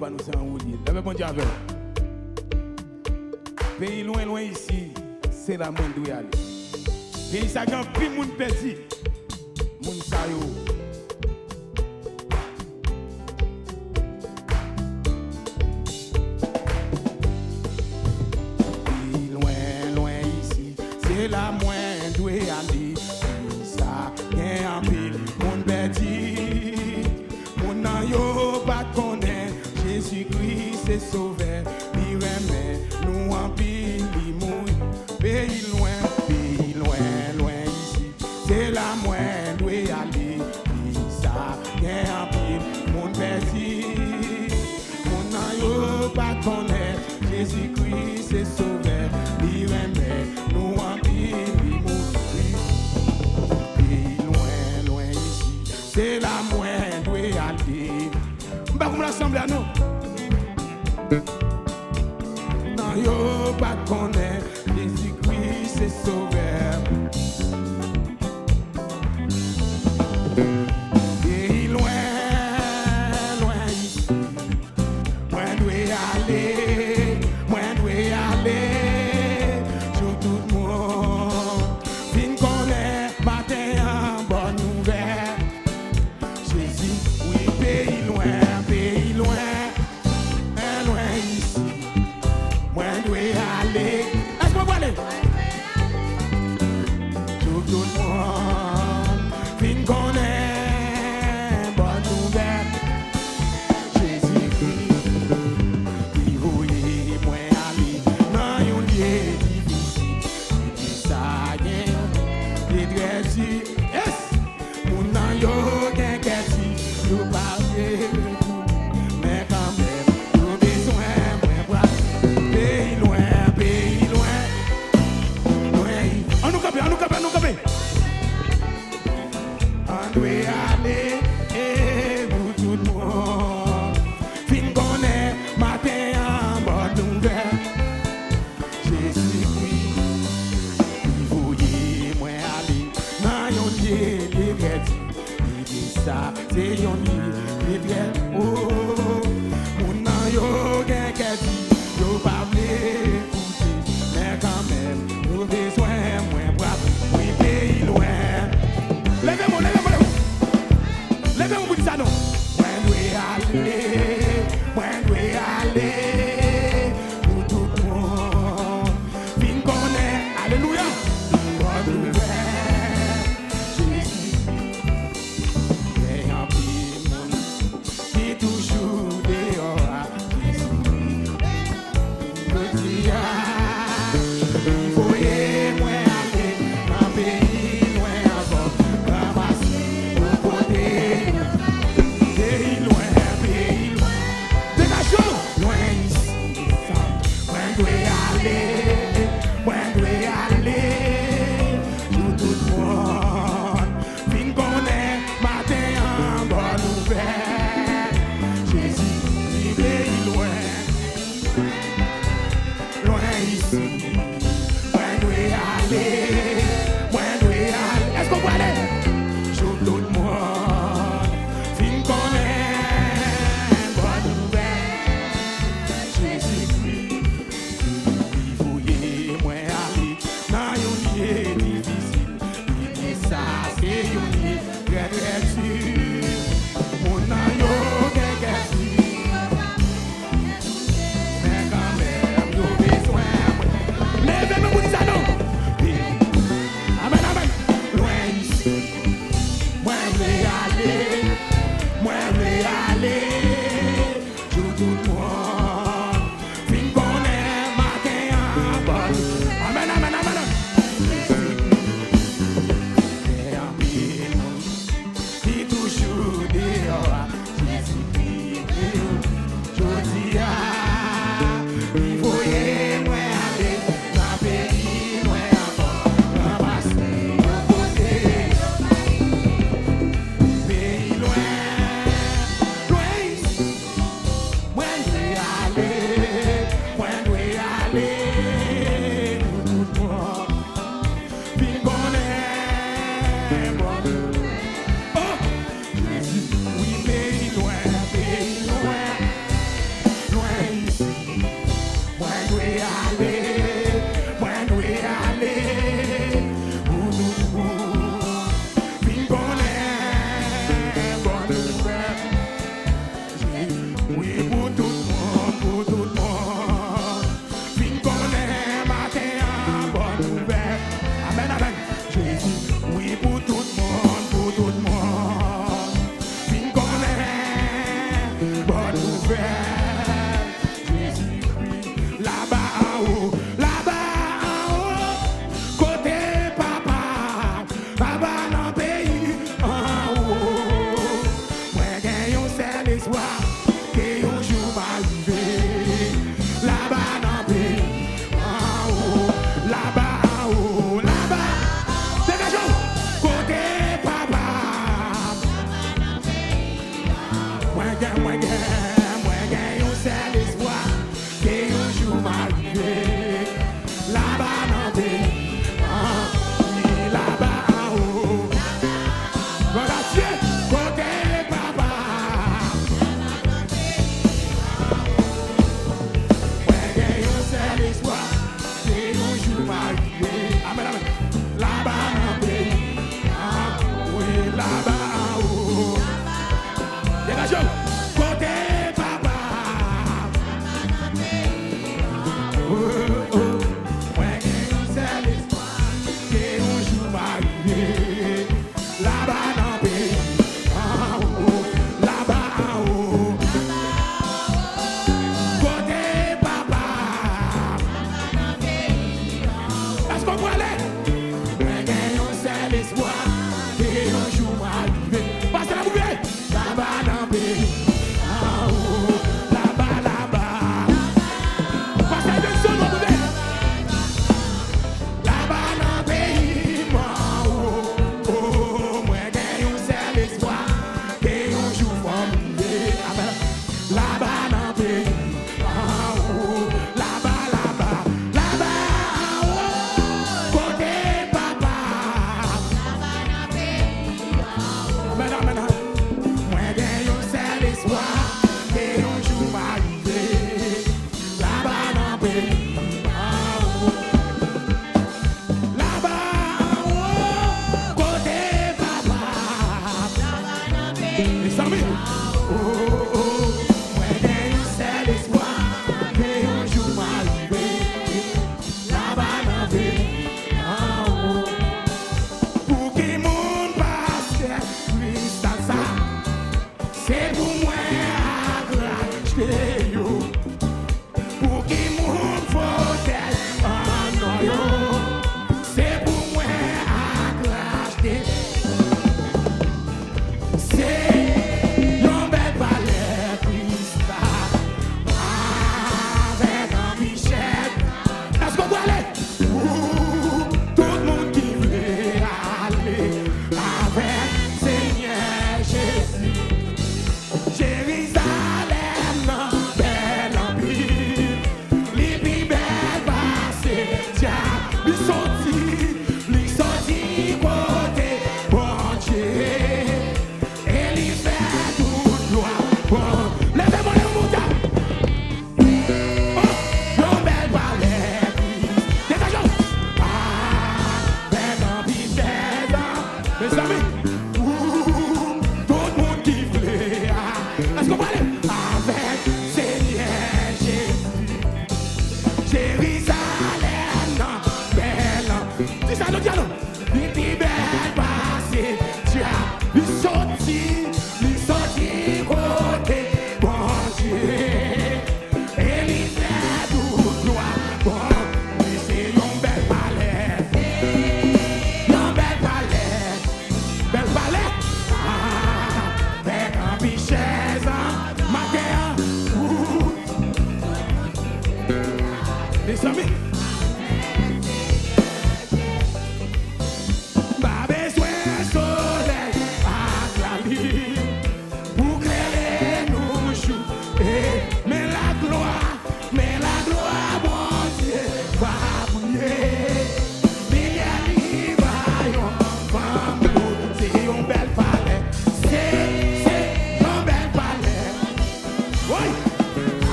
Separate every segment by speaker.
Speaker 1: Pas nous s'enrouler. Lève bon Dieu avec. Pays loin, loin ici, c'est la monde où y aller. Pays ça grand plus moun perdu. Moun sa yo. Pays loin, loin ici, c'est la moindre où y aller. Pays ça gagne en pile, moun perdu. Moun nan yo pas connaît. Jésus-Christ c'est sauveur, il remet nous en pile, il mouille. Pays loin, loin ici, c'est la moindre où y aller. Puis ça, gagne en pile, mon petit. Mon nan yo pas connaître, Jésus-Christ c'est sauveur, il remet nous en pile, il mouille. Pays loin ici, c'est la moindre où y aller. Bah comme l'assemblée à nous. Non yo pas connaître Jésus-Christ c'est sauveur. Et loin ici, moi dois aller, sur tout le monde. Fin connaît matin en bonne nouvelle. Jésus, oui, pays loin ici. Moi dois aller. Est-ce qu'on va aller? Tout le monde. Fin connaît bonne nouvelle. Jésus-Christ, il voulait moi aller dans un lieu difficile. Il dit ça y est très dur. Yes! Mon nan yo gen keti, yo parle. Mais quand même, yo besoin moi bras. Pays loin. On nous cape. On doit aller pour tout le monde. Fin connaît matin en bonne nouvelle. Jésus-Christ, il voulait moi aller dans un lieu libéré. Il dit ça, c'est un lieu libéré. Oh, mon nan yo gen keti, yo pas m'écouter. Mais quand même, nous besoin moins brave. Oui, pays loin. Levez-moi. Levez-moi pour dire ça non. Moi dois aller pour tout le monde. Fin connaît, alléluia. Bonne nouvelle. Jésus, il y a un petit monde qui toujours dehors. Jésus, le dia, il faut y moi aller dans un pays loin avant, ramasser au côté. Pays loin. Dégagez loin ici, moi dois aller, pour tout le monde. Fin connaît matin en bonne nouvelle. Jésus, il est loin ici. Moi dois aller. Est-ce qu'on peut aller? Sur tout le monde. Fin connaît bonne nouvelle. Jésus-Christ, il voulait moi aller dans un lieu difficile. Il dit ça, c'est un lieu très dur. Mon nan yo gen keti. Mais quand même, yo besoin. Levez-moi pour dire ça non. Amen. Loin ici. Moi dois aller. Sur tout le monde. Fin connaît matin en bonne. Amen. Et en pile, qui toujours dehors. Jésus-Christ, je dis il faut y moi aller dans un pays loin encore. Ramasser au côté. Pays loin ici. Moi dois aller pour tout le monde. Fin connaît bonne. Oh, Jésus, oui, pays loin. Oui, pour tout le monde, pour tout le monde. Fin qu'on est matin en bonne nouvelle. Amen, amen. Jésus, oui, pour tout le monde, pour tout le monde. Fin qu'on est bonne nouvelle. Jésus-Christ, là-bas en haut, là-bas en haut. Côté papa, papa dans le pays en haut. Moi, gagnons c'est l'espoir.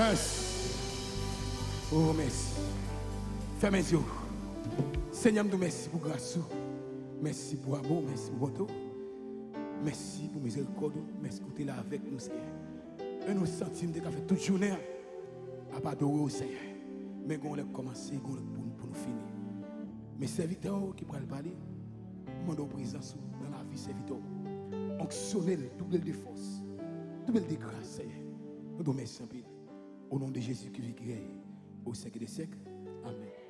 Speaker 1: Yes. Oh, merci. Fermez les yeux. Seigneur, nous merci pour grâce. Merci pour amour, merci pour votre. Merci pour miséricorde. Merci pour être là avec nous, Seigneur. Et nous sentons que nous fait toute journée à pas adorer au Seigneur. Mais on a commencé pour nous finir. Mais serviteurs qui pourraient parler, demandons présence dans la vie serviteur. Onctionnel, double de force, double de grâce, Seigneur. Nous nous remercions au nom de Jésus qui vit au siècle des siècles. Amen.